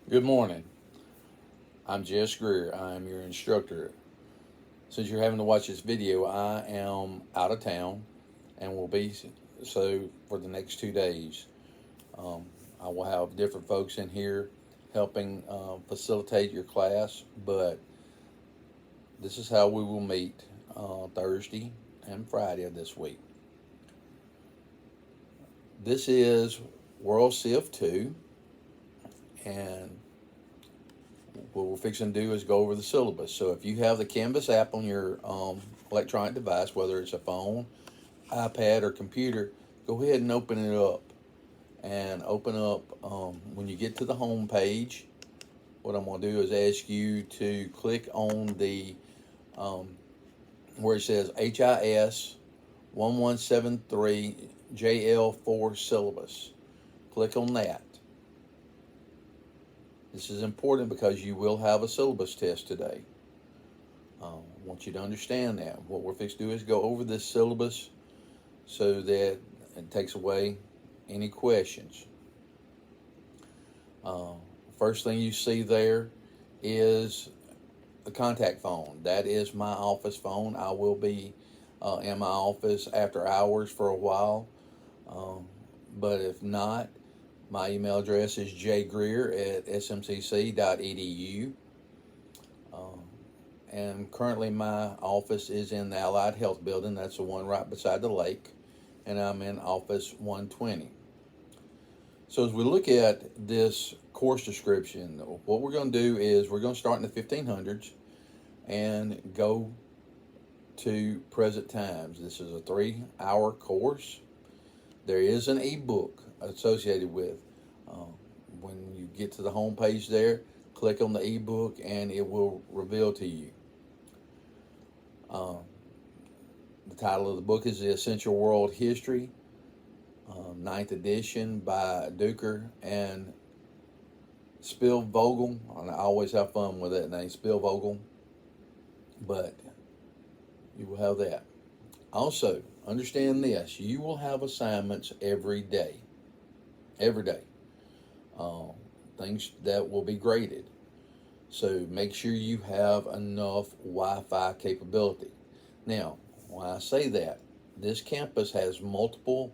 Good morning. I'm Jess Greer. I'm your instructor. Since you're having to watch this video, I am out of town and will be so for the next 2 days. Um, I will have different folks in here helping facilitate your class, but this is how we will meet Thursday and Friday of this week. This is World Civ 2, and what we're fixing to do is go over the syllabus. So if you have the Canvas app on your electronic device, whether it's a phone, iPad, or computer, go ahead and open it up. And open up, when you get to the home page, what I'm going to do is ask you to click on the where it says HIS 1173 JL4 syllabus. Click on that. This is important because you will have a syllabus test today. I want you to understand that. What we're fixing to do is go over this syllabus so that it takes away any questions. First thing you see there is the contact phone. That is my office phone. I will be in my office after hours for a while. But if not, my email address is jgreer@smcc.edu. And currently my office is in the Allied Health Building. That's the one right beside the lake. And I'm in office 120. So as we look at this course description, what we're going to do is we're going to start in the 1500s and go to present times. This is a 3-hour course. There is an ebook associated with. When you get to the home page there, click on the ebook and it will reveal to you. The title of the book is The Essential World History, 9th edition by Duker and Spielvogel. And I always have fun with that name, Spielvogel. But you will have that. Also, understand this. You will have assignments every day. Every day. Things that will be graded. So make sure you have enough Wi-Fi capability. Now, when I say that, this campus has multiple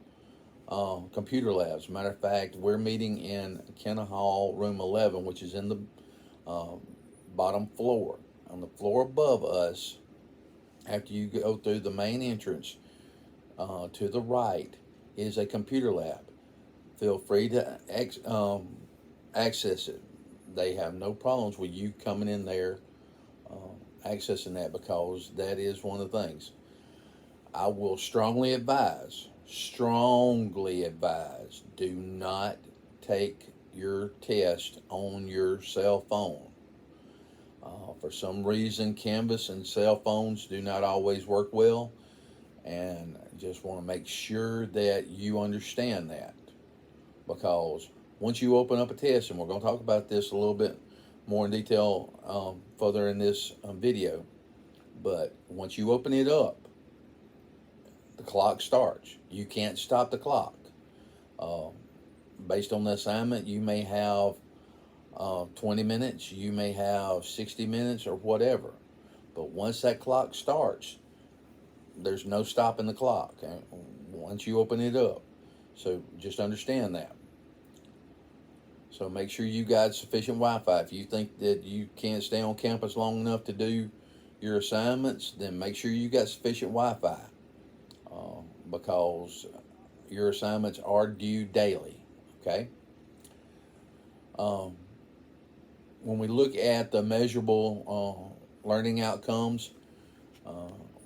computer labs. Matter of fact, we're meeting in Kenna Hall, room 11, which is in the bottom floor. On the floor above us, after you go through the main entrance, to the right is a computer lab. Feel free to access it. They have no problems with you coming in there accessing that, because that is one of the things. I will strongly advise, do not take your test on your cell phone. For some reason, Canvas and cell phones do not always work well, and I just want to make sure that you understand that, because once you open up a test, and we're going to talk about this a little bit more in detail further in this video, but once you open it up, the clock starts. You can't stop the clock. Based on the assignment, you may have 20 minutes, you may have 60 minutes, or whatever. But once that clock starts, there's no stopping the clock once you open it up. So just understand that. So make sure you got sufficient Wi-Fi. If you think that you can't stay on campus long enough to do your assignments, then make sure you got sufficient Wi-Fi, because your assignments are due daily. Okay. When we look at the measurable learning outcomes,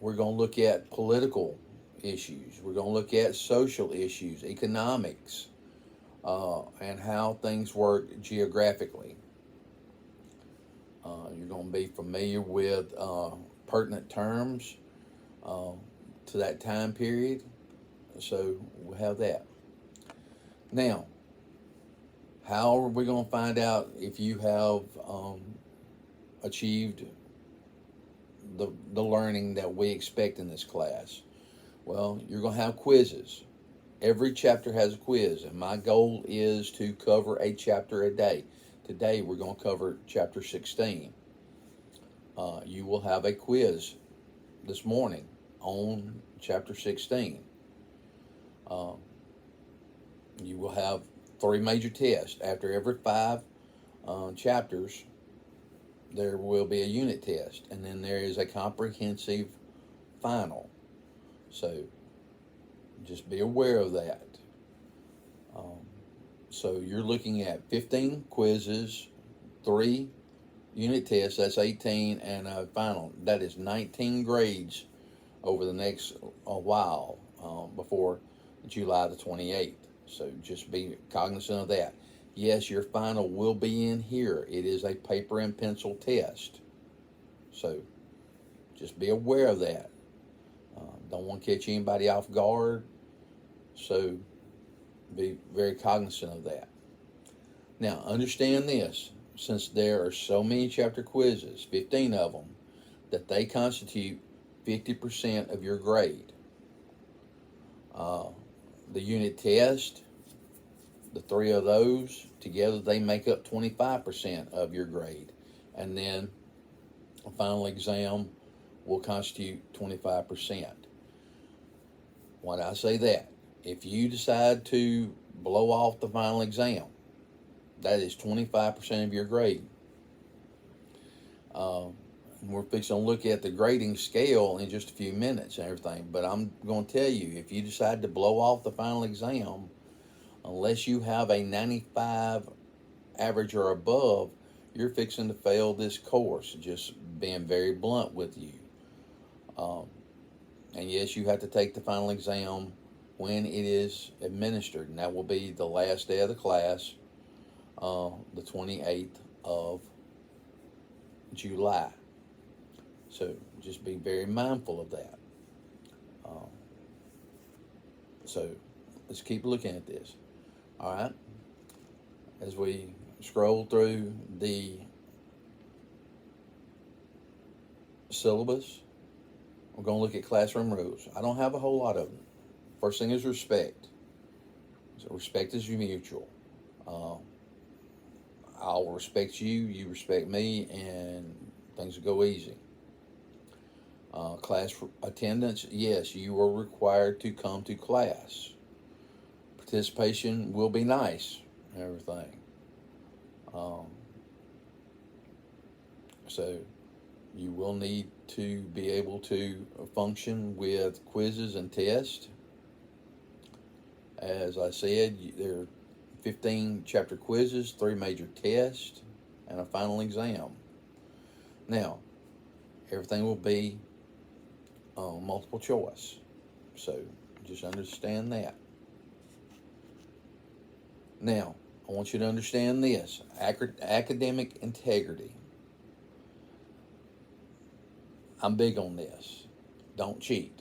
we're going to look at political issues. We're going to look at social issues, economics, and how things work geographically. You're going to be familiar with pertinent terms to that time period. So we'll have that. Now, how are we going to find out if you have achieved the learning that we expect in this class? Well, you're going to have quizzes. Every chapter has a quiz, and my goal is to cover a chapter a day. Today we're going to cover chapter 16. You will have a quiz this morning on chapter 16. You will have 3 major tests. After every 5 chapters, there will be a unit test, and then there is a comprehensive final. So just be aware of that. So you're looking at 15 quizzes, 3 unit tests, that's 18, and a final. That is 19 grades over the next while before July the 28th. So just be cognizant of that. Yes, your final will be in here. It is a paper and pencil test. So just be aware of that. Don't want to catch anybody off guard. So be very cognizant of that. Now, understand this. Since there are so many chapter quizzes, 15 of them, that they constitute 50% of your grade. The unit test, the 3 of those together, they make up 25% of your grade. And then a final exam will constitute 25%. Why do I say that? If you decide to blow off the final exam, that is 25% of your grade. We're fixing to look at the grading scale in just a few minutes and everything, but I'm going to tell you, if you decide to blow off the final exam, unless you have a 95 average or above, you're fixing to fail this course, just being very blunt with you. And yes, you have to take the final exam when it is administered, and that will be the last day of the class, the 28th of July. So just be very mindful of that. So let's keep looking at this. All right. As we scroll through the syllabus, we're going to look at classroom rules. I don't have a whole lot of them. First thing is respect. So respect is mutual. I'll respect you, you respect me, and things will go easy. Class attendance, yes, you are required to come to class. Participation will be nice and everything. So you will need to be able to function with quizzes and tests. As I said, there are 15 chapter quizzes, 3 major tests, and a final exam. Now, everything will be multiple choice. So just understand that. Now, I want you to understand this. Academic integrity. I'm big on this. Don't cheat.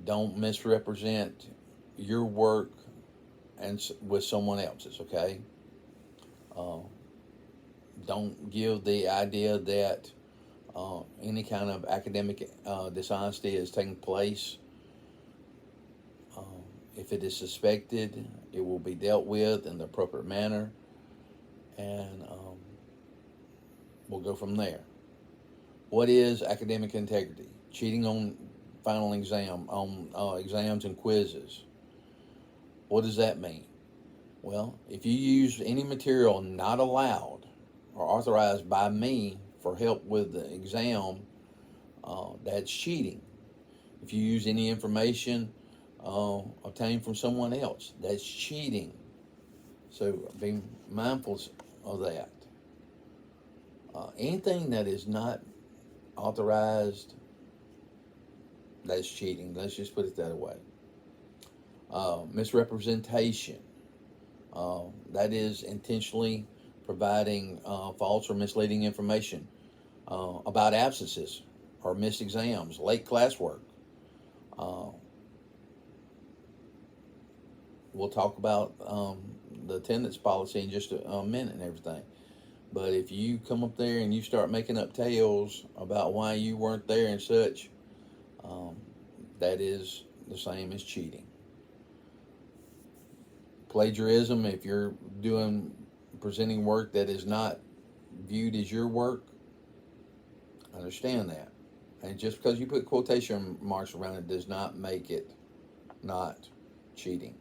Don't misrepresent your work and with someone else's, okay? Don't give the idea that any kind of academic dishonesty is taking place. If it is suspected, it will be dealt with in the appropriate manner, and we'll go from there. What is academic integrity? Cheating on final exam, on exams and quizzes. What does that mean? Well, if you use any material not allowed or authorized by me for help with the exam, that's cheating. If you use any information obtained from someone else, that's cheating. So be mindful of that. Anything that is not authorized, that's cheating. Let's just put it that way. Misrepresentation. That is intentionally providing false or misleading information about absences or missed exams, late classwork. We'll talk about the attendance policy in just a minute and everything. But if you come up there and you start making up tales about why you weren't there and such, that is the same as cheating. Plagiarism, if you're doing presenting work that is not viewed as your work, understand that. And just because you put quotation marks around it does not make it not cheating.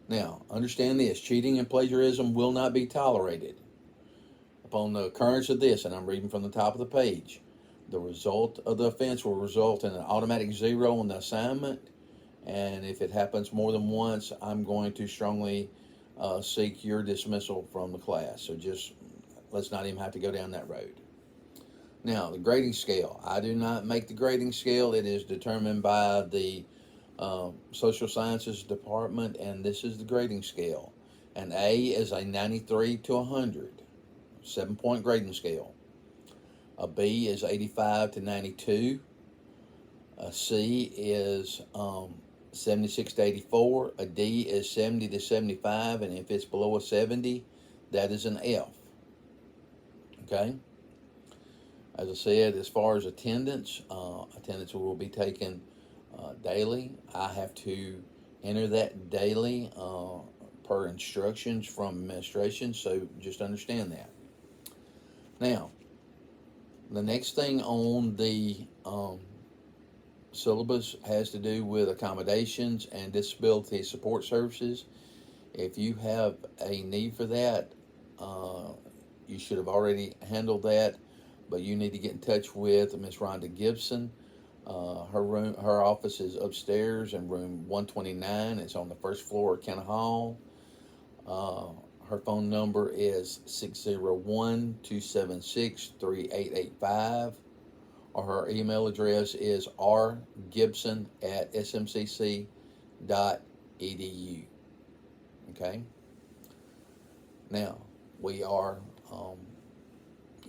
Now, understand this: cheating and plagiarism will not be tolerated. Upon the occurrence of this, and I'm reading from the top of the page, the result of the offense will result in an automatic 0 on the assignment, and if it happens more than once, I'm going to strongly seek your dismissal from the class. So just let's not even have to go down that road. Now, the grading scale. I do not make the grading scale. It is determined by the Social Sciences Department, and this is the grading scale. An A is a 93 to 100, 7-point grading scale. A B is 85 to 92. A C is 76 to 84. A D is 70 to 75, and if it's below a 70, that is an F. Okay? As I said, as far as attendance, attendance will be taken daily. I have to enter that daily per instructions from administration, so just understand that. Now, the next thing on the syllabus has to do with accommodations and disability support services. If you have a need for that, you should have already handled that, but you need to get in touch with Miss Rhonda Gibson. Her office is upstairs in room 129. It's on the first floor of Kenna Hall. Her phone number is 601-276-3885, or her email address is rgibson@smcc.edu. Okay? Now, we are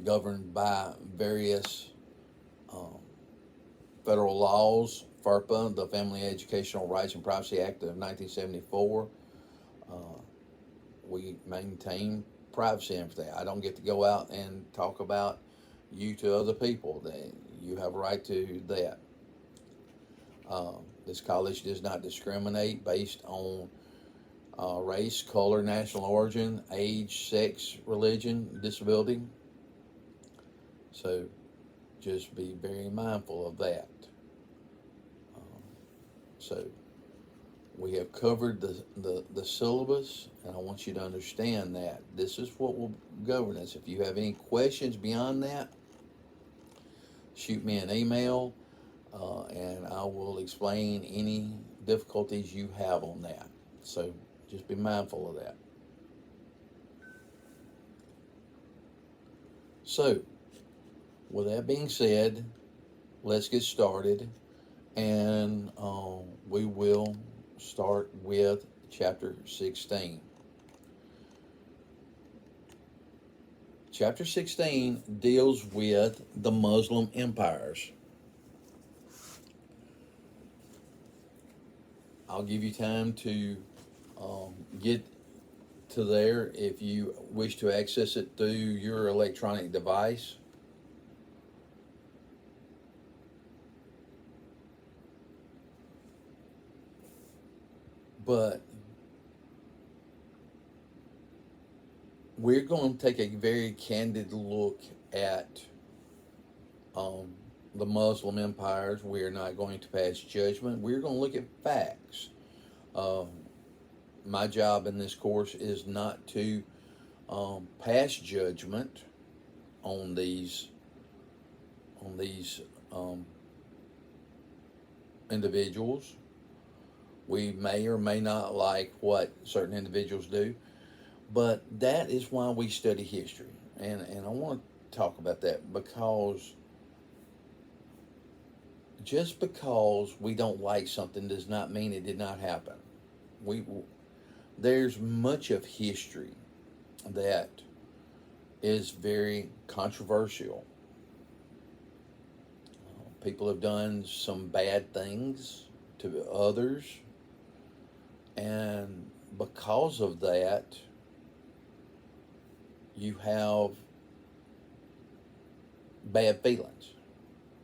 governed by various federal laws. FERPA, the Family Educational Rights and Privacy Act of 1974. We maintain privacy and everything. I don't get to go out and talk about you to other people. You have a right to that. This college does not discriminate based on race, color, national origin, age, sex, religion, disability. So just be very mindful of that. So we have covered the syllabus, and I want you to understand that this is what will govern us. If you have any questions beyond that, shoot me an email, and I will explain any difficulties you have on that. So just be mindful of that. So, with that being said, let's get started, and we will start with chapter 16. Chapter 16 deals with the Muslim empires. I'll give you time to get to there if you wish to access it through your electronic device. But we're going to take a very candid look at the Muslim empires. We are not going to pass judgment. We're going to look at facts. My job in this course is not to pass judgment on these individuals. We may or may not like what certain individuals do, but that is why we study history. And I want to talk about that because just because we don't like something does not mean it did not happen. There's much of history that is very controversial. People have done some bad things to others, and because of that, you have bad feelings,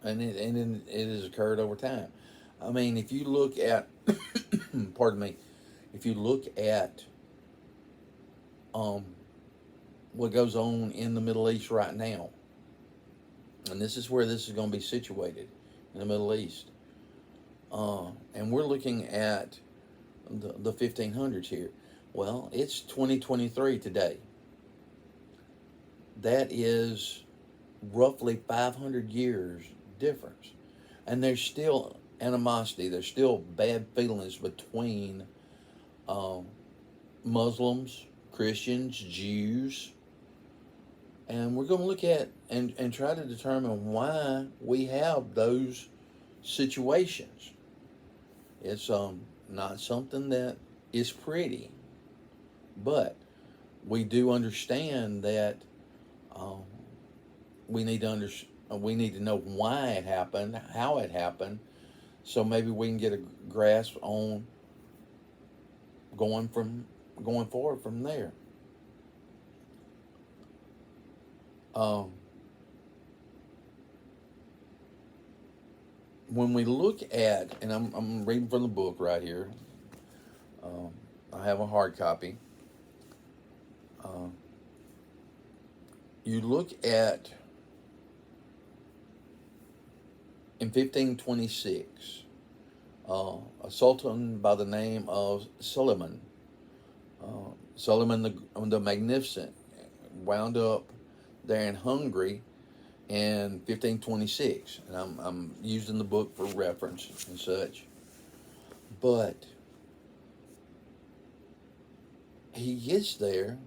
and it has occurred over time. I mean, if you look at, pardon me, if you look at um, what goes on in the Middle East right now. And this is where this is going to be situated, in the Middle East. And we're looking at the 1500s here. Well, it's 2023 today. That is roughly 500 years difference. And there's still animosity, there's still bad feelings between Muslims, Christians, Jews. And we're going to look at and try to determine why we have those situations. It's not something that is pretty, but we do understand that we need to know why it happened, how it happened, so maybe we can get a grasp on going forward from there. When we look at, and I'm reading from the book right here. I have a hard copy. You look at in 1526, a sultan by the name of Suleiman, Suleiman the Magnificent, wound up there in Hungary in 1526, and I'm using the book for reference and such. But he gets there,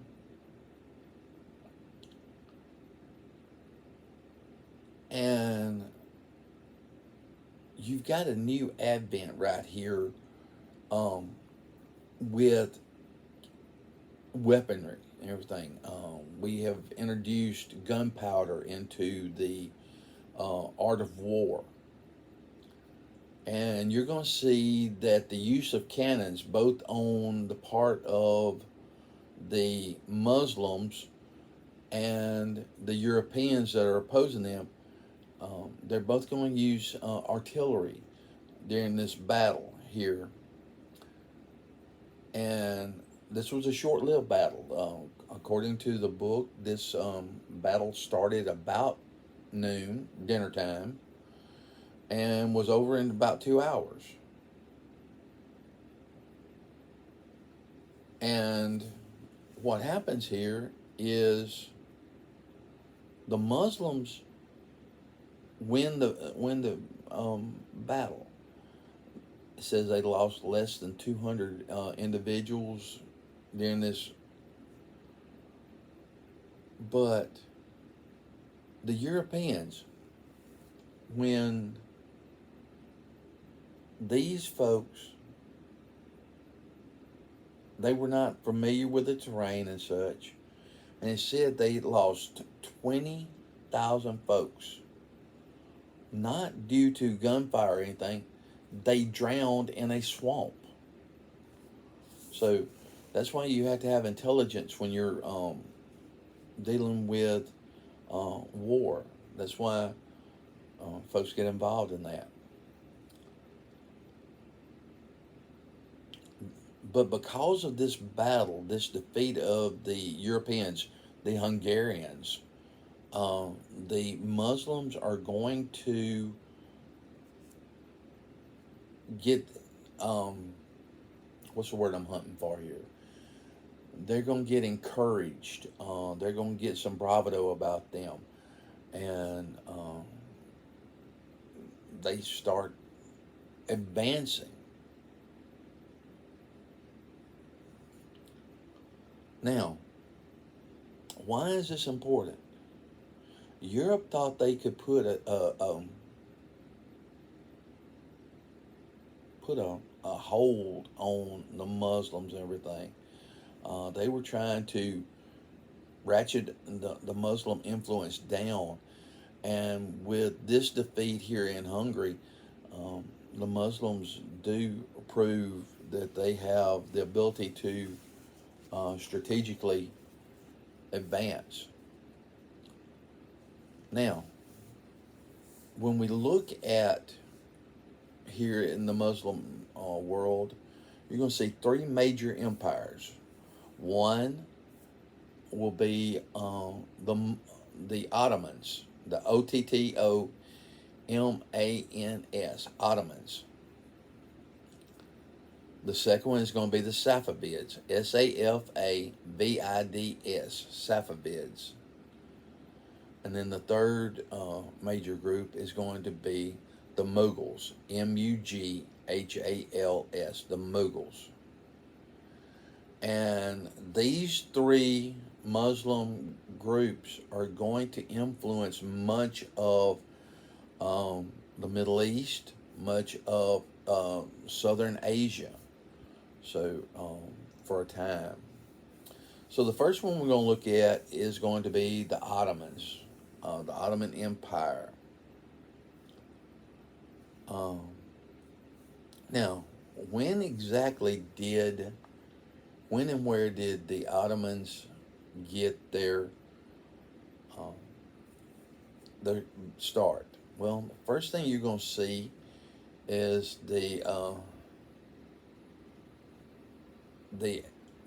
and you've got a new advent right here with weaponry and everything. We have introduced gunpowder into the art of war. And you're going to see that the use of cannons, both on the part of the Muslims and the Europeans that are opposing them, they're both going to use artillery during this battle here. And this was a short-lived battle. According to the book, this battle started about noon, dinner time, and was over in about 2 hours. And what happens here is the Muslims win the battle. It says they lost less than 200 individuals during this. But the Europeans, when these folks, they were not familiar with the terrain and such, and it said they lost 20,000 folks, not due to gunfire or anything. They drowned in a swamp. So that's why you have to have intelligence when you're dealing with war. That's why folks get involved in that. But because of this battle, this defeat of the Europeans, the Hungarians, the Muslims are going to get, what's the word I'm hunting for here? They're going to get encouraged. They're going to get some bravado about them. And they start advancing. Now, why is this important? Europe thought they could put a hold on the Muslims and everything. They were trying to ratchet the Muslim influence down. And with this defeat here in Hungary, the Muslims do prove that they have the ability to strategically advance. Now, when we look at here in the Muslim world, you're going to see three major empires. One will be the Ottomans, the Ottomans, Ottomans. The second one is going to be the Safavids, Safavids, Safavids. And then the third major group is going to be the Mughals, Mughals, the Mughals. And these three Muslim groups are going to influence much of the Middle East, much of Southern Asia. So, for a time. So, the first one we're going to look at is going to be the Ottomans, the Ottoman Empire. Now, when exactly when and where did the Ottomans get their start? Well, first thing you're going to see is the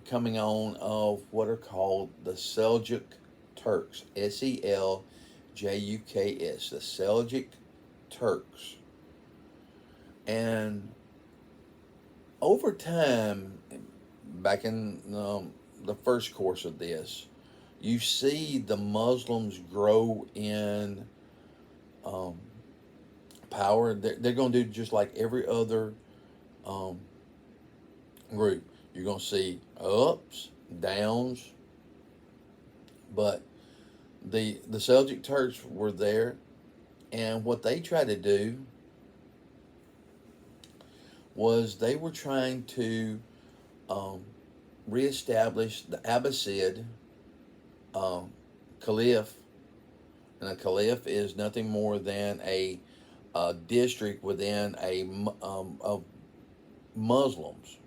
coming on of what are called the Seljuk Turks, Seljuks, the Seljuk Turks. And over time, back in the first course of this, you see the Muslims grow in power. They're going to do just like every other group. You're going to see ups, downs, but the Seljuk Turks were there, and what they tried to do was they were trying to reestablish the Abbasid Caliph, and a Caliph is nothing more than a district within of Muslims.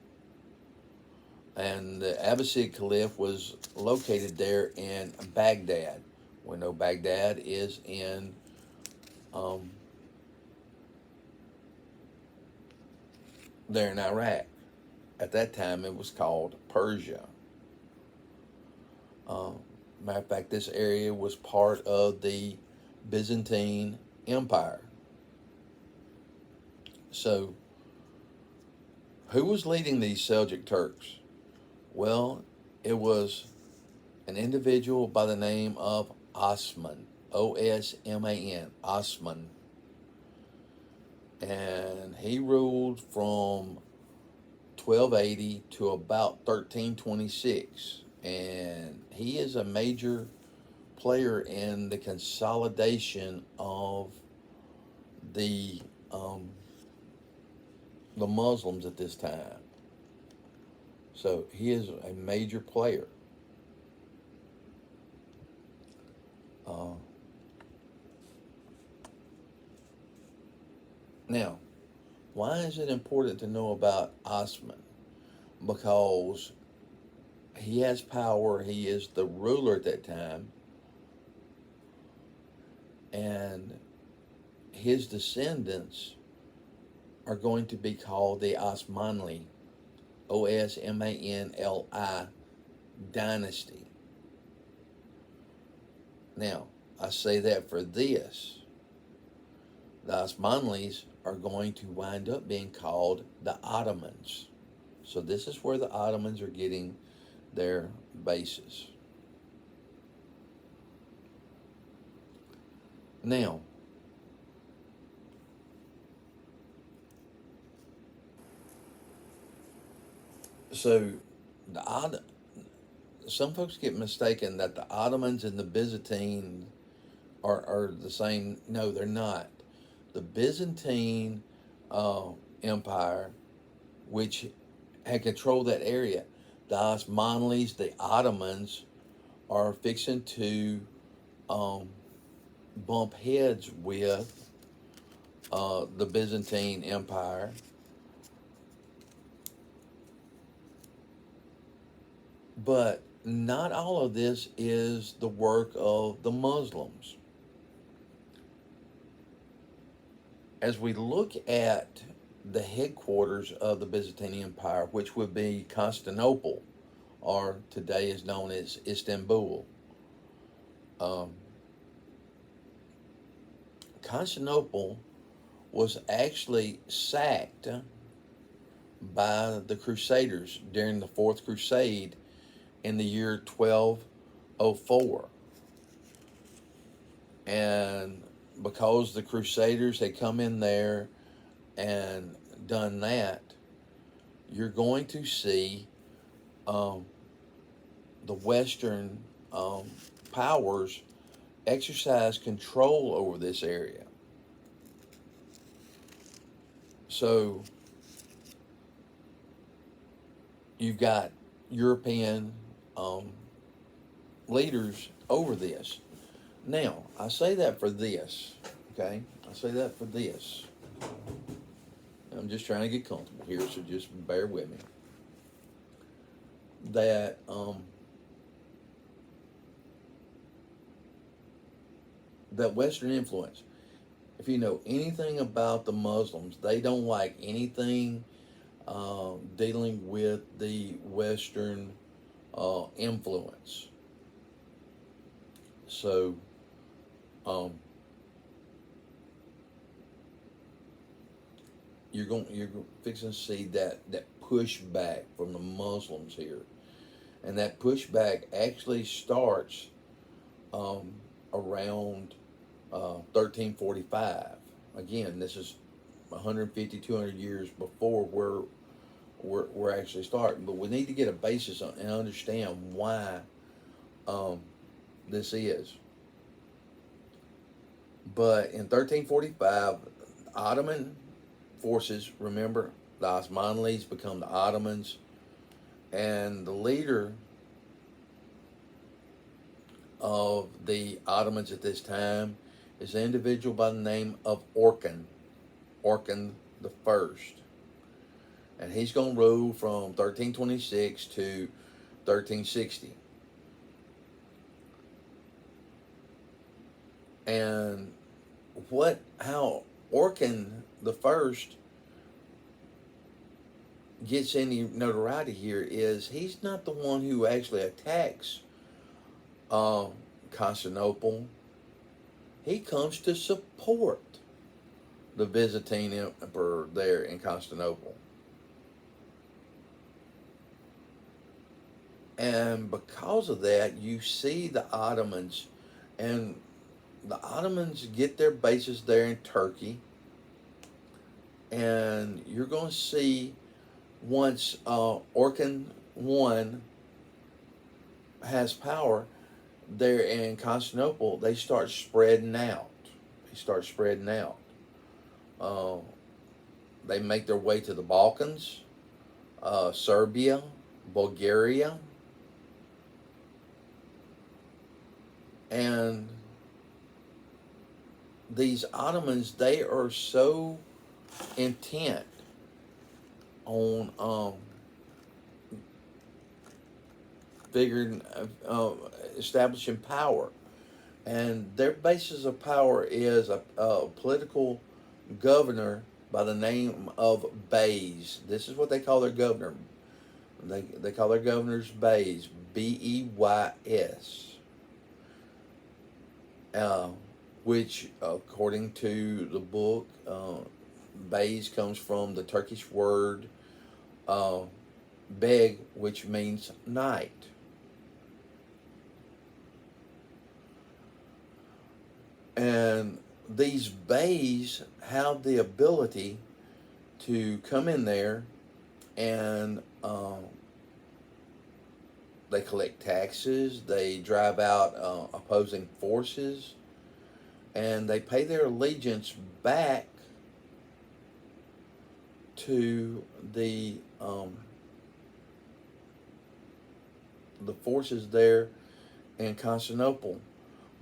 And the Abbasid Caliph was located there in Baghdad. We know Baghdad is in there in Iraq. At that time, it was called Persia. Matter of fact, this area was part of the Byzantine Empire. So, who was leading these Seljuk Turks? Well, it was an individual by the name of Osman, Osman, Osman. And he ruled from 1280 to about 1326. And he is a major player in the consolidation of the Muslims at this time. So he is a major player. Now, why is it important to know about Osman? Because he has power, he is the ruler at that time, and his descendants are going to be called the Osmanli, Osmanli dynasty. Now, I say that for this. The Osmanlis are going to wind up being called the Ottomans. So this is where the Ottomans are getting their basis. Now, so some folks get mistaken that the Ottomans and the Byzantine are the same. No, they're not. The Byzantine Empire, which had controlled that area, the Osmanlis, the Ottomans, are fixing to bump heads with the Byzantine Empire. But not all of this is the work of the Muslims. As we look at the headquarters of the Byzantine Empire, which would be Constantinople, or today is known as Istanbul. Um, Constantinople was actually sacked by the Crusaders during the Fourth Crusade in the year 1204. And because the Crusaders had come in there and done that, you're going to see um, the Western powers exercise control over this area. So you've got European leaders over this. Now, I say that for this, okay? I say that for this. I'm just trying to get comfortable here, so just bear with me. That that Western influence, if you know anything about the Muslims, they don't like anything dealing with the Western influence. So, you're fixing to see that pushback from the Muslims here, and that pushback actually starts around 1345. Again, this is 150, 200 years before we're actually starting. But we need to get a basis on, and understand why this is. But in 1345, Ottoman forces, remember, the Osmanids become the Ottomans, and the leader of the Ottomans at this time is an individual by the name of Orkan the First, and he's going to rule from 1326 to 1360. And how Orkan the First gets any notoriety here is he's not the one who actually attacks Constantinople. He comes to support the Byzantine emperor there in Constantinople. And because of that, you see the Ottomans, and the Ottomans get their bases there in Turkey. And you're going to see once Orkan I has power there in Constantinople, they start spreading out. They make their way to the Balkans, Serbia, Bulgaria, and these Ottomans, they are so intent on establishing power, and their basis of power is a political governor by the name of Beys. This is what they call their governor. They call their governors Beys, Beys, which, according to the book, Beys comes from the Turkish word beg, which means night. And these Beys have the ability to come in there and they collect taxes, they drive out opposing forces, and they pay their allegiance back to the forces there in Constantinople.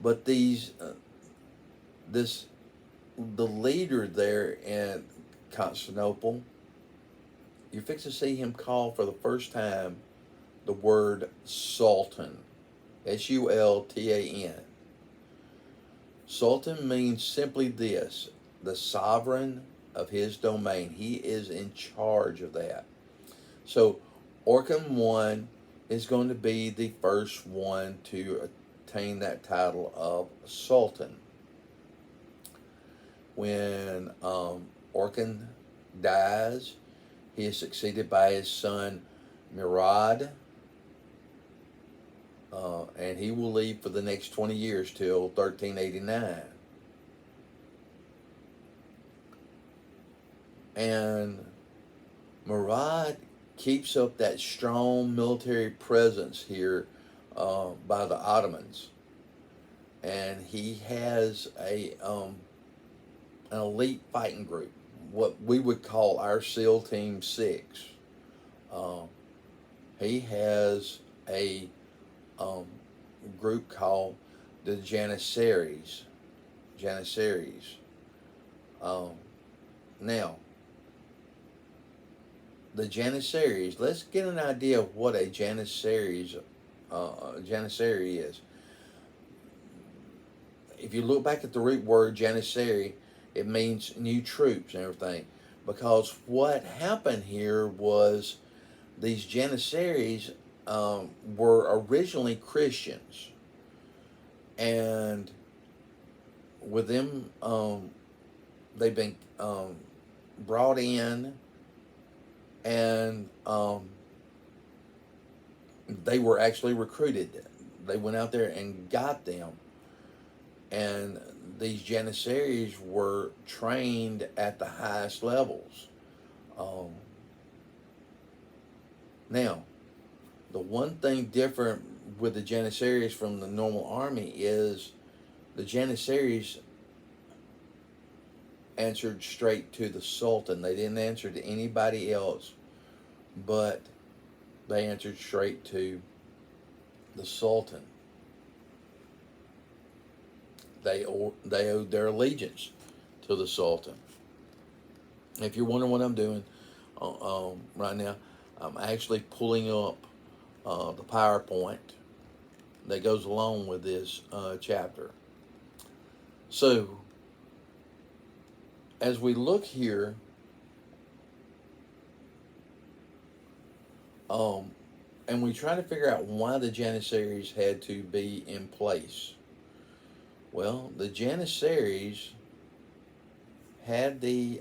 But the leader there in Constantinople, you're fixing to see him call for the first time the word Sultan, Sultan. Sultan means simply this: the sovereign of his domain. He is in charge of that. So Orkan I is going to be the first one to attain that title of Sultan. When Orkan dies, he is succeeded by his son Murad, and he will lead for the next 20 years till 1389. And Murad keeps up that strong military presence here by the Ottomans, and he has an elite fighting group, what we would call our SEAL Team 6. He has a group called the Janissaries. Janissaries. Now, the Janissaries, let's get an idea of what a Janissary is. If you look back at the root word Janissary, it means new troops and everything. Because what happened here was these Janissaries were originally Christians. And with them, they've been brought in, and they were actually recruited. They went out there and got them. And these Janissaries were trained at the highest levels. Now, the one thing different with the Janissaries from the normal army is the Janissaries answered straight to the Sultan. They didn't answer to anybody else, but they answered straight to the Sultan. They owed their allegiance to the Sultan. If you're wondering what I'm doing right now, I'm actually pulling up the PowerPoint that goes along with this chapter. So, as we look here, and we try to figure out why the Janissaries had to be in place. Well, the Janissaries had they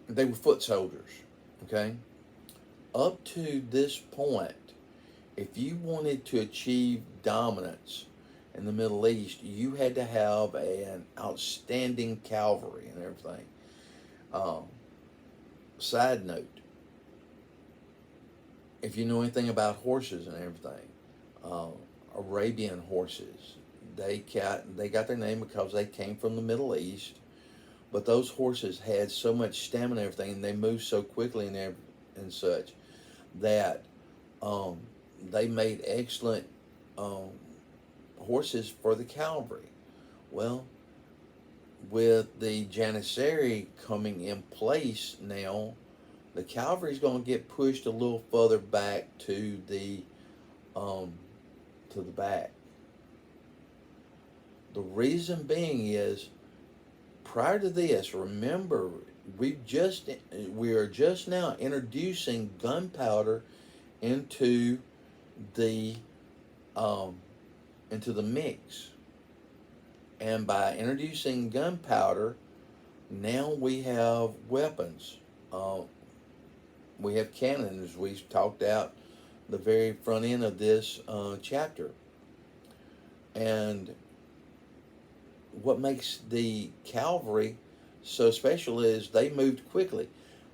were foot soldiers, okay? Up to this point, if you wanted to achieve dominance in the Middle East, you had to have an outstanding cavalry and everything. Side note, if you know anything about horses and everything, Arabian horses, they got their name because they came from the Middle East, but those horses had so much stamina and everything, and they moved so quickly and such, that they made excellent horses for the cavalry. Well, with the Janissary coming in place now, the cavalry is going to get pushed a little further back to the back. The reason being is, prior to this, remember, we are just now introducing gunpowder into the mix, and by introducing gunpowder, now we have weapons. We have cannons. We've talked out the very front end of this chapter. And what makes the cavalry so special is they moved quickly.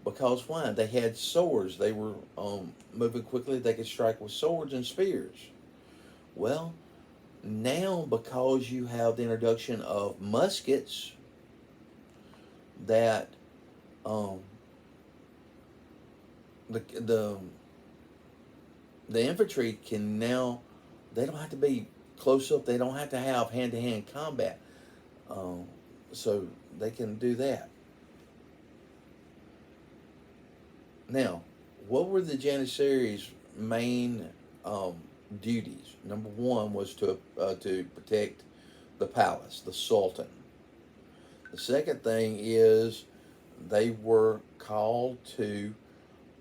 Because why? They had swords. They were moving quickly. They could strike with swords and spears. Well, now because you have the introduction of muskets, that the infantry can now, they don't have to be close up. They don't have to have hand-to-hand combat. So they can do that. Now, what were the Janissaries' main duties? Number one was to protect the palace, the Sultan. The second thing is they were called to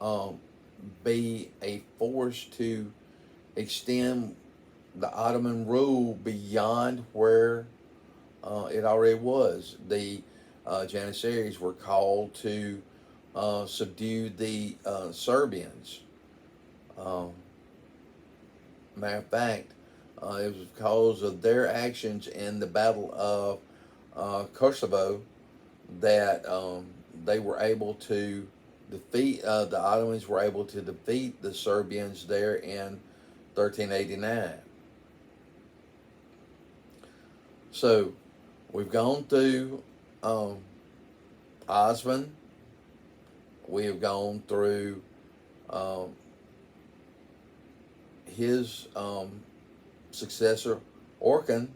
um, be a force to extend the Ottoman rule beyond where it already was. The Janissaries were called to subdue the Serbians. Um, Matter of fact, it was because of their actions in the Battle of Kosovo that they were able to defeat, the Ottomans were able to defeat the Serbians there in 1389. So we've gone through Osman, we have gone through um, his successor Orkan,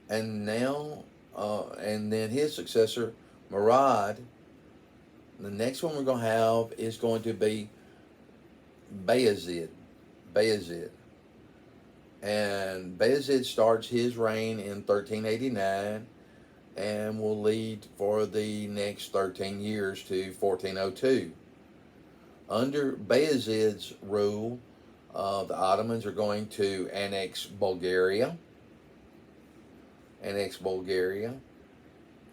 and now and then his successor Murad. The next one we're going to have is going to be Bayezid. Bayezid. And Bayezid starts his reign in 1389 and will lead for the next 13 years to 1402. Under Bayezid's rule, the Ottomans are going to annex Bulgaria,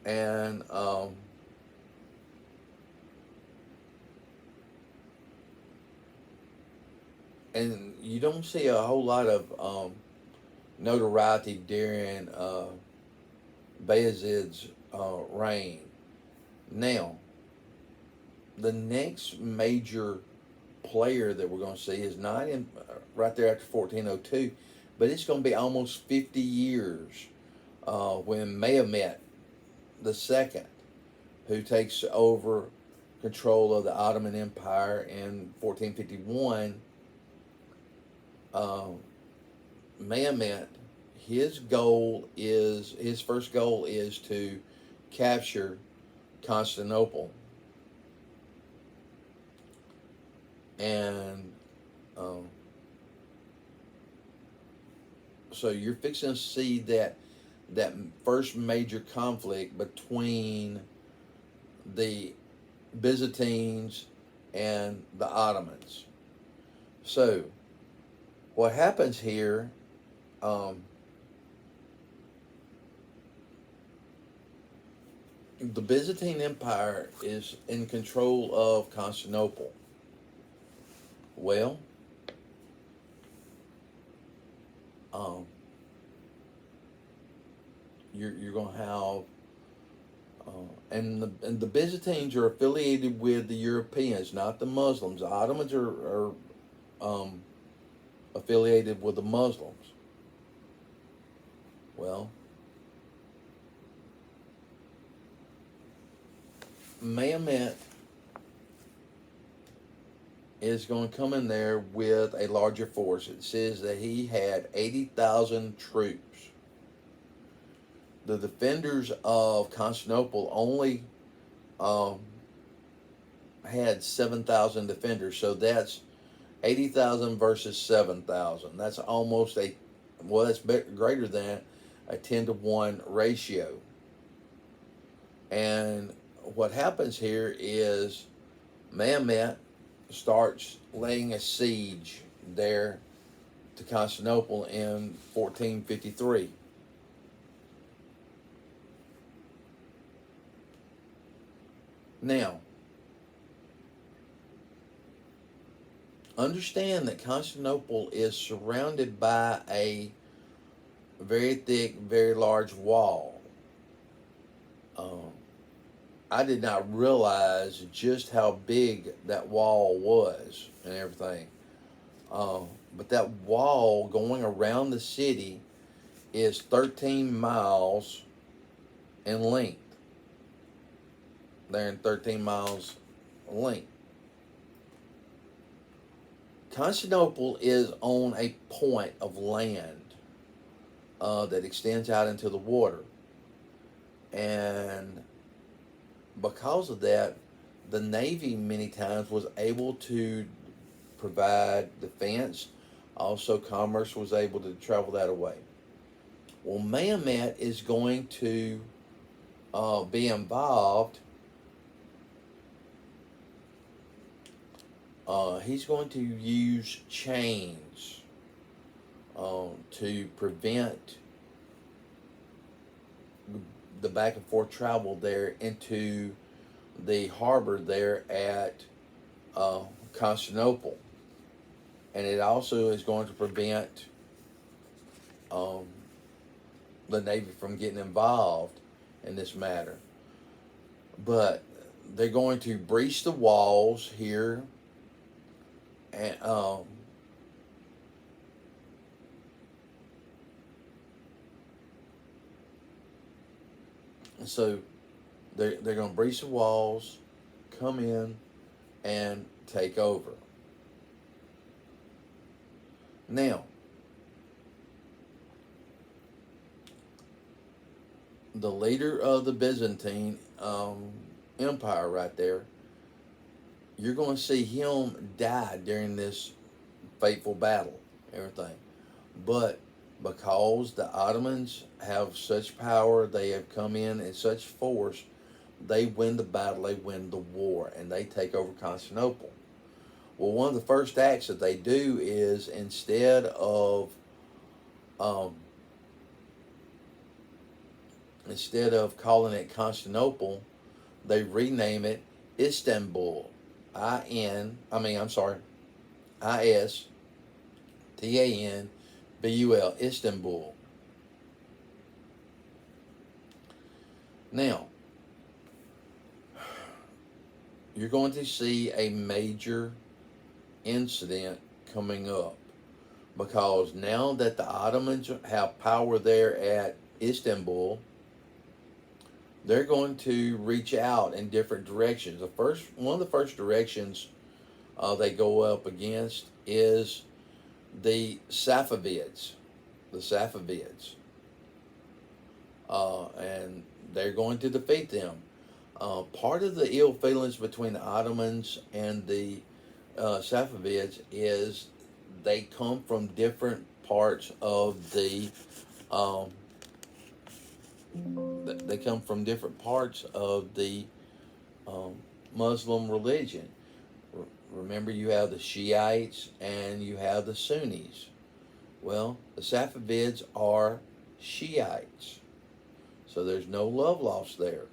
and you don't see a whole lot of notoriety during Bayezid's reign. Now, the next major player that we're going to see is not in right there after 1402, but it's going to be almost 50 years when Mehmet II, who takes over control of the Ottoman Empire in 1451. Mehmet, his first goal is to capture Constantinople, and so you're fixing to see that first major conflict between the Byzantines and the Ottomans. So what happens here, the Byzantine Empire is in control of Constantinople. Well, you're going to have, and the Byzantines are affiliated with the Europeans, not the Muslims. The Ottomans are affiliated with the Muslims. Well, Mehmet is going to come in there with a larger force. It says that he had 80,000 troops. The defenders of Constantinople only had 7,000 defenders, so that's 80,000 versus 7,000. That's almost that's greater than a 10-to-1 ratio. And what happens here is Mehmet starts laying a siege there to Constantinople in 1453. Now, understand that Constantinople is surrounded by a very thick, very large wall. I did not realize just how big that wall was and everything. But that wall going around the city is 13 miles in length. They're in 13 miles length. Constantinople is on a point of land that extends out into the water. And because of that, the Navy many times was able to provide defense. Also, commerce was able to travel that way. Well, Mehmet is going to be involved He's going to use chains to prevent the back and forth travel there into the harbor there at Constantinople. And it also is going to prevent um, the Navy from getting involved in this matter. But they're going to breach the walls here, and so they're going to breach the walls, come in, and take over. Now, the leader of the Byzantine Empire right there, you're going to see him die during this fateful battle, everything. But because the Ottomans have such power, they have come in such force, they win the battle, they win the war, and they take over Constantinople. Well, one of the first acts that they do is instead of calling it Constantinople, they rename it Istanbul. Istanbul, Istanbul. Now, you're going to see a major incident coming up, because now that the Ottomans have power there at Istanbul, they're going to reach out in different directions. One of the first directions they go up against is the Safavids. The Safavids. And they're going to defeat them. Part of the ill feelings between the Ottomans and the Safavids is they come from different parts of the Muslim religion. Remember, you have the Shiites and you have the Sunnis. Well, the Safavids are Shiites, so there's no love lost there.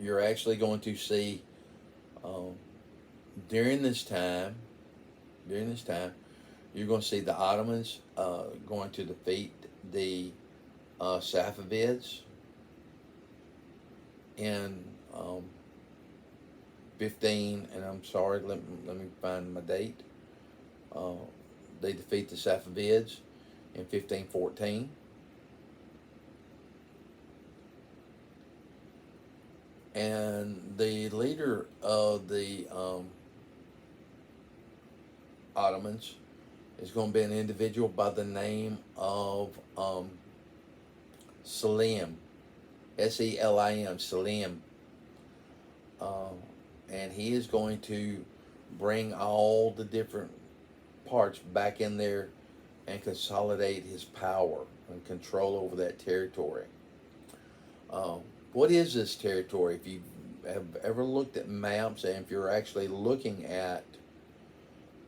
You're actually going to see during this time, you're going to see the Ottomans going to defeat the Safavids in 15, and I'm sorry, let me find my date. They defeat the Safavids in 1514. And the leader of the Ottomans is going to be an individual by the name of Selim, Selim, Selim. And he is going to bring all the different parts back in there and consolidate his power and control over that territory. What is this territory? If you have ever looked at maps, and if you're actually looking at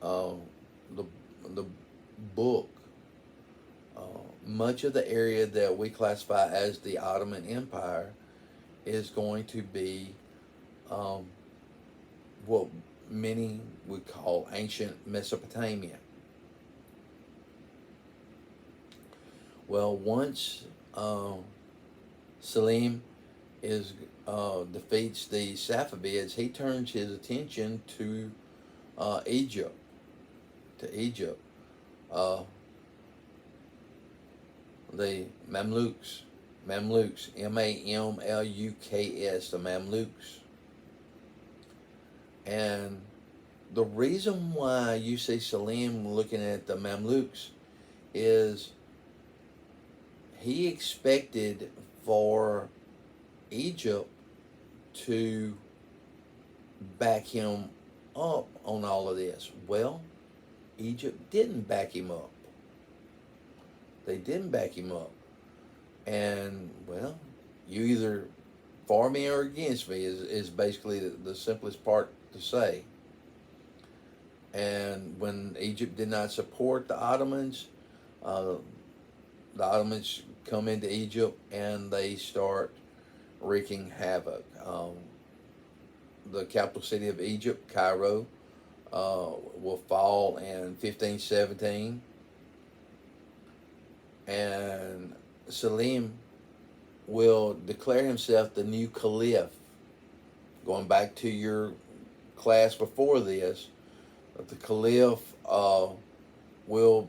the book, much of the area that we classify as the Ottoman Empire is going to be what many would call ancient Mesopotamia. Well, once Selim defeats the Safavids, he turns his attention to Egypt. The Mamluks, Mamluks, Mamluks, the Mamluks. And the reason why you see Selim looking at the Mamluks is he expected for Egypt to back him up on all of this. Well, Egypt didn't back him up. They didn't back him up. And, well, you either for me or against me is basically the simplest part to say. And when Egypt did not support uh, the Ottomans come into Egypt and they start wreaking havoc. The capital city of Egypt, Cairo, will fall in 1517, and Selim will declare himself the new caliph. Going back to your class before this, the caliph will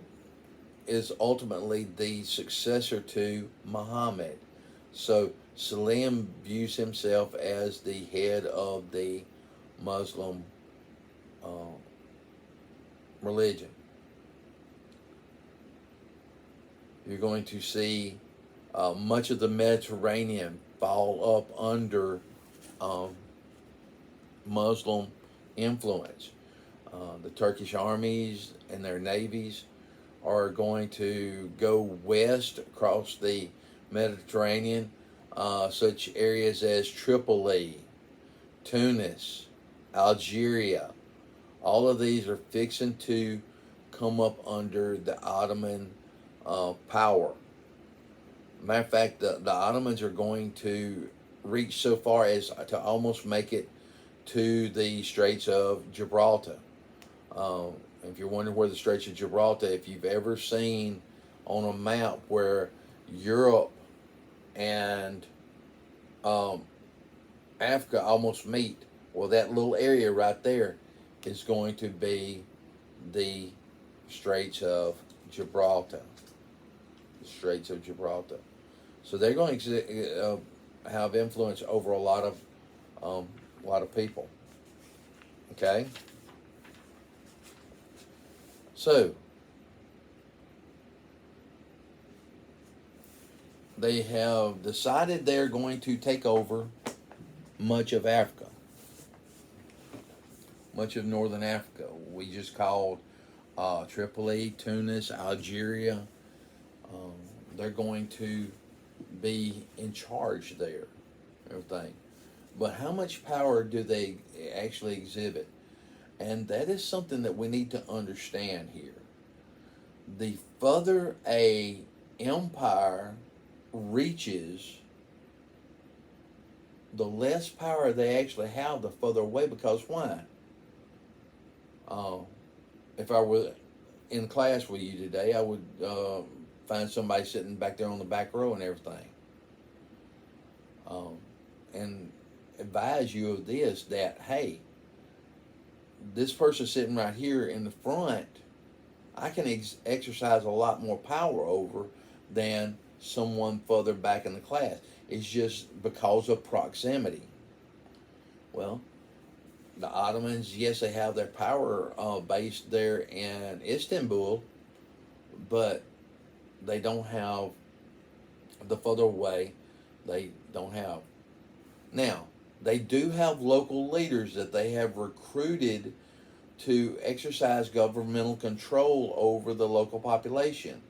is ultimately the successor to Muhammad. So Salim views himself as the head of the Muslim uh, religion. You're going to see much of the Mediterranean fall up under um, Muslim influence. The Turkish armies and their navies are going to go west across the Mediterranean, such areas as Tripoli, Tunis, Algeria. All of these are fixing to come up under the Ottoman power. Matter of fact, the Ottomans are going to reach so far as to almost make it to the Straits of Gibraltar. If you're wondering where the Straits of Gibraltar, if you've ever seen on a map where Europe and Africa almost meet, well, that little area right there is going to be the Straits of Gibraltar. The Straits of Gibraltar. So they're going to have influence over a lot of people. Okay. So they have decided they're going to take over much of Africa, much of northern Africa. We just called Tripoli, Tunis, Algeria. They're going to be in charge there, everything. But how much power do they actually exhibit? And that is something that we need to understand here. The further a empire reaches, the less power they actually have the further away. Because why? If I were in class with you today, I would find somebody sitting back there on the back row and everything. And advise you of this, that, hey, this person sitting right here in the front, I can exercise a lot more power over than someone further back in the class. It's just because of proximity. Well, the Ottomans, yes, they have their power base there in Istanbul, but they don't have the further away. They don't have. Now, they do have local leaders that they have recruited to exercise governmental control over the local population.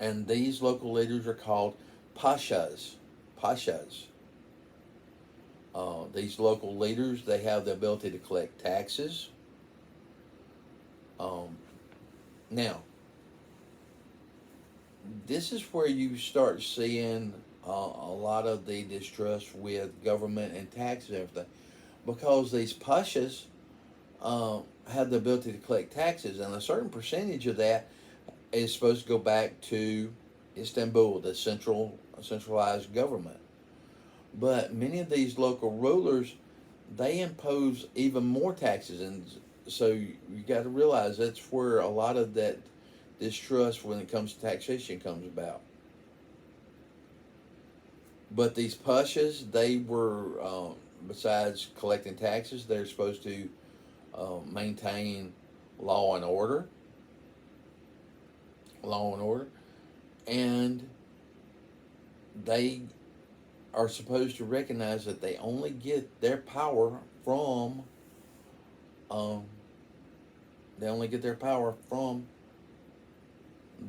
And these local leaders are called pashas. Pashas. These local leaders, they have the ability to collect taxes. Now, this is where you start seeing a lot of the distrust with government and taxes and everything, because these pashas have the ability to collect taxes, and a certain percentage of that is supposed to go back to Istanbul, the centralized government. But many of these local rulers, they impose even more taxes, and so you got to realize that's where a lot of that distrust when it comes to taxation comes about. But these pashas, they were, besides collecting taxes, they're supposed to maintain law and order. Law and order. And they are supposed to recognize that they only get their power from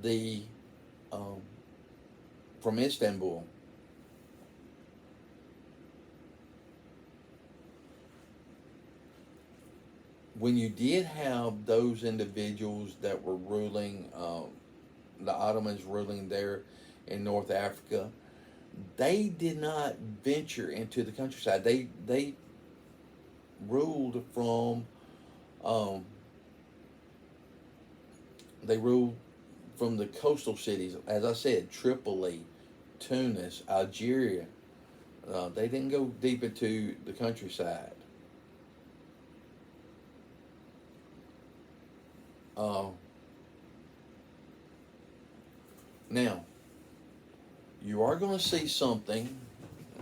the from Istanbul. When you did have those individuals that were ruling, the Ottomans ruling there in North Africa, they did not venture into the countryside. They ruled from um, they ruled from the coastal cities. As I said, Tripoli, Tunis, Algeria. They didn't go deep into the countryside. Uh, Now, you are going to see something.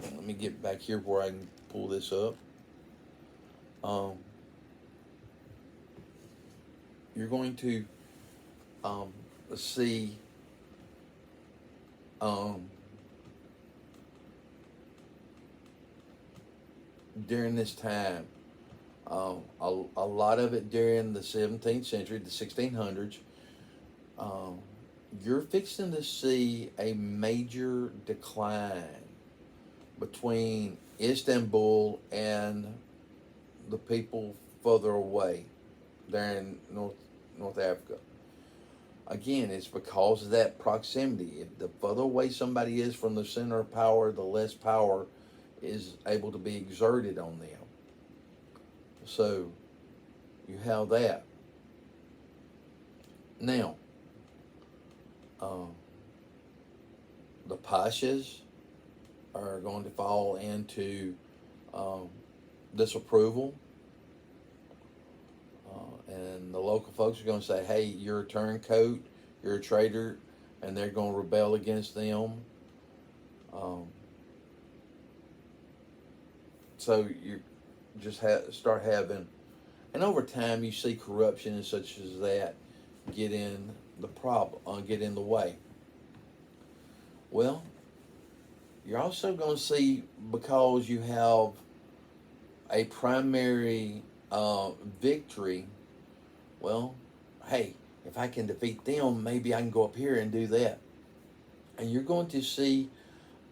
Let me get back here where I can pull this up. Um, you're going to um, see um, during this time, a lot of it during the 17th century, the 1600s, um, you're fixing to see a major decline between Istanbul and the people further away there in North Africa. Again, it's because of that proximity. If the further away somebody is from the center of power, the less power is able to be exerted on them. So you have that. Now, uh, the Pashas are going to fall into um, disapproval. And the local folks are going to say, hey, you're a turncoat, you're a traitor, and they're going to rebel against them. So you just start having, and over time you see corruption and such as that get in the problem, get in the way. Well, you're also going to see, because you have a primary victory, well, hey, if I can defeat them, maybe I can go up here and do that. And you're going to see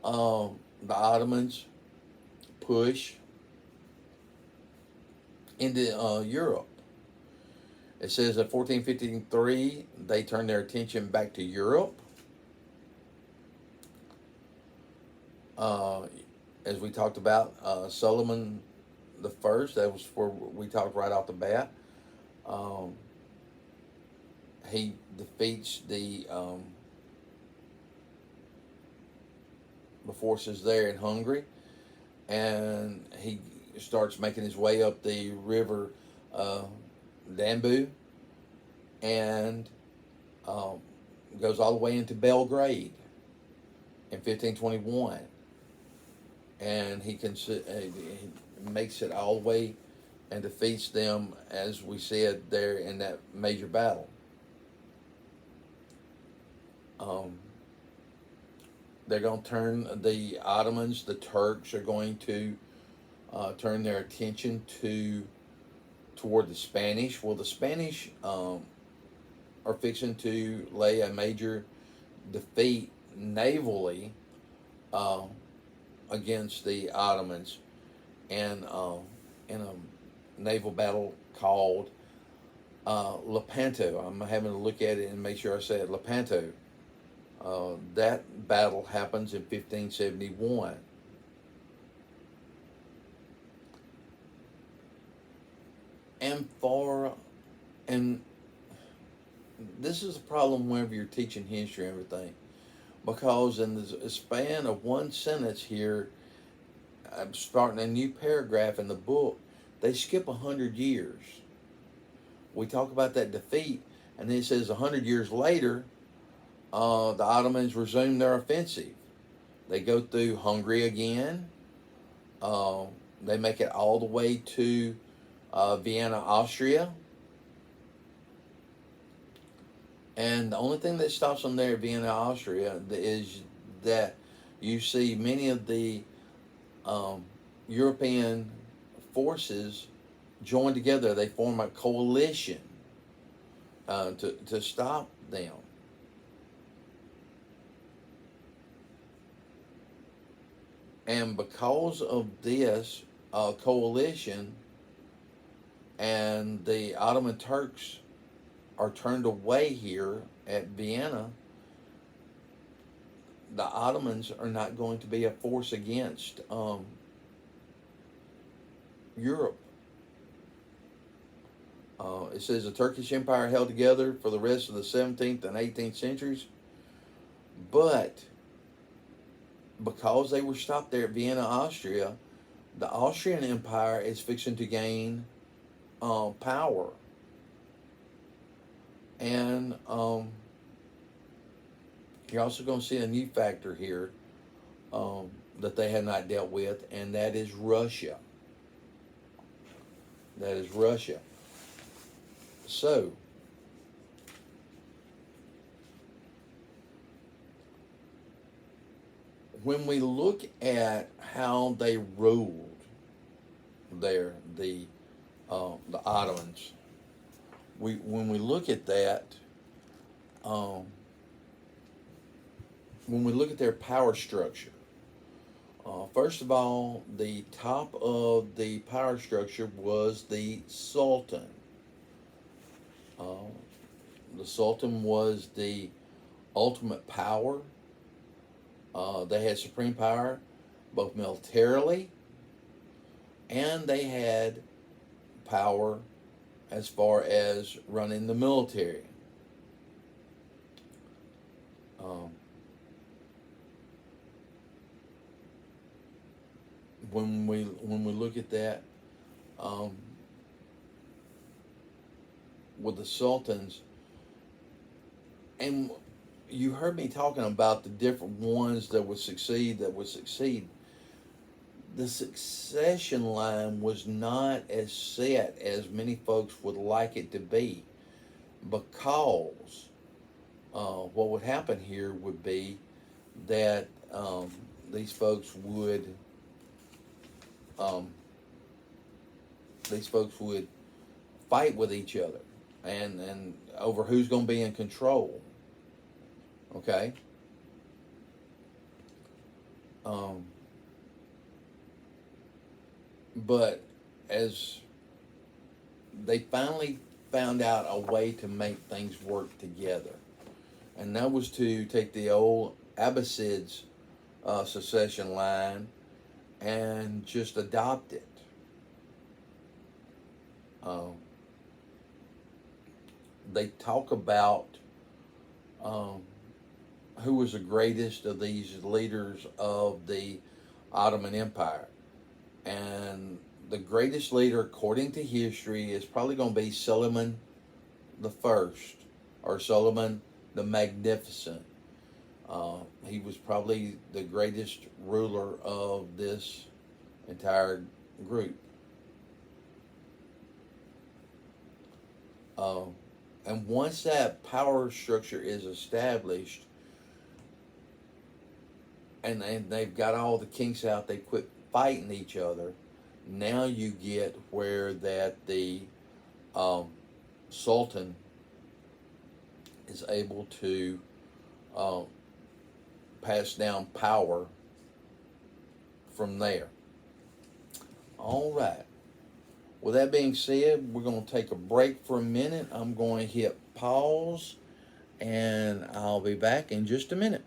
the Ottomans push into Europe. It says in 1453 they turned their attention back to Europe. As we talked about, Suleiman the First, that was where we talked right off the bat. He defeats the forces there in Hungary, and he starts making his way up the river Danube, and goes all the way into Belgrade in 1521, and he makes it all the way and defeats them, as we said there in that major battle. They're going to turn the Ottomans, the Turks are going to turn their attention toward the Spanish. Well, the Spanish are fixing to lay a major defeat navally against the Ottomans, and in a naval battle called Lepanto. I'm having to look at it and make sure I say it. Lepanto. That battle happens in 1571. And this is a problem whenever you're teaching history and everything, because in the span of one sentence here, I'm starting a new paragraph in the book, they skip 100 years. We talk about that defeat, and then it says 100 years later, the Ottomans resume their offensive. They go through Hungary again. They make it all the way to Vienna, Austria. And the only thing that stops them there at Vienna, Austria, is that you see many of the European forces join together. They form a coalition to stop them. And because of this coalition, and the Ottoman Turks are turned away here at Vienna, the Ottomans are not going to be a force against Europe. It says the Turkish Empire held together for the rest of the 17th and 18th centuries, but because they were stopped there at Vienna, Austria, the Austrian Empire is fixing to gain power. And you're also going to see a new factor here that they had not dealt with, and that is Russia. That is Russia. So, when we look at how they ruled there, the Ottomans, when we look at that, when we look at their power structure, first of all, the top of the power structure was the Sultan. The Sultan was the ultimate power. They had supreme power, both militarily, and they had power as far as running the military. When we look at that, with the sultans, and you heard me talking about the different ones that would succeed. The succession line was not as set as many folks would like it to be, because what would happen here would be that these folks would fight with each other, and over who's going to be in control. Okay. But as they finally found out a way to make things work together, and that was to take the old Abbasids succession line and just adopt it. They talk about who was the greatest of these leaders of the Ottoman Empire. And the greatest leader, according to history, is probably going to be Suleiman the First, or Suleiman the Magnificent. He was probably the greatest ruler of this entire group. And once that power structure is established, and they've got all the kinks out, they quit fighting each other, now you get where that the Sultan is able to pass down power from there. All right. With that being said, we're going to take a break for a minute. I'm going to hit pause, and I'll be back in just a minute.